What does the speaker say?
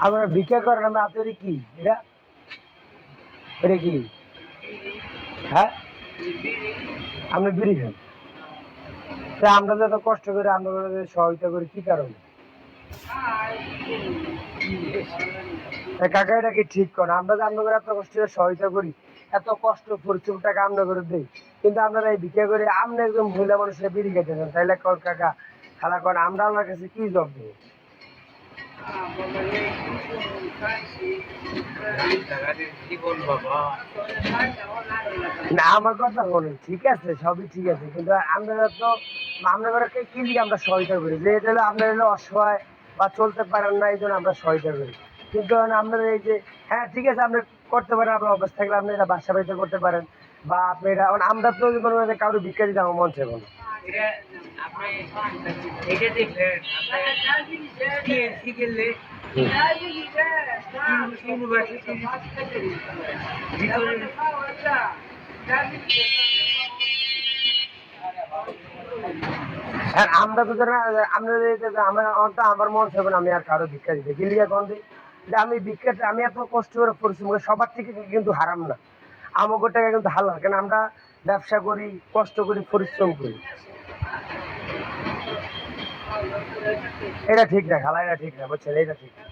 আমরা ভিক্ষা করেন আমরা আপনার কি এটা এটা কি হ্যাঁ আপনি বিড়ি খান তা আমরা যত কষ্ট করে আমরা সহায়তা করি কি কারণে কাকা এটা কি ঠিক করে আমরা যে আপনাদের এত কষ্ট করে সহায়তা করি এত কষ্ট পরিশ্রম টাকা আমরা করে দিই কিন্তু আপনারা এই ভিক্ষা করে আপনি একদম মহিলা মানুষের বিড়ি খেতে চান তাইলে কাকা খালা করেন আমরা আপনার কাছে কি জব দেবো না আমার কথা বলুন ঠিক আছে সবই ঠিক আছে কিন্তু আমরা তো আপনাদেরকে কি দিয়ে আমরা সহায়তা করি যে এটা হলো আপনার হলো অসহায় বা চলতে পারেন না এই জন্য আমরা সহায়তা করি কিন্তু আপনারা এই যে হ্যাঁ ঠিক আছে আপনি করতে পারেন আপনার অবস্থা থাকলে আপনি এটা বাসা বাড়িতে করতে পারেন বা আপনি এটা আমরা তো কোনো কারো ভিক্ষা দিতে আমার মন চাইব না আর আমরা তো যারা আমরা আমার মন চাইব না আমি আর কারো ভিক্ষা দিতে গেলি এখন যে আমি ভিক্ষাটা আমি এত কষ্ট করে পরিশ্রম করি সবার থেকে কিন্তু হারাম না আমাকে টাকা কিন্তু হালাল কেন আমরা ব্যবসা করি কষ্ট করি পরিশ্রম করি এটা ঠিক না খালা এটা ঠিক না বুঝছেন এটা ঠিক না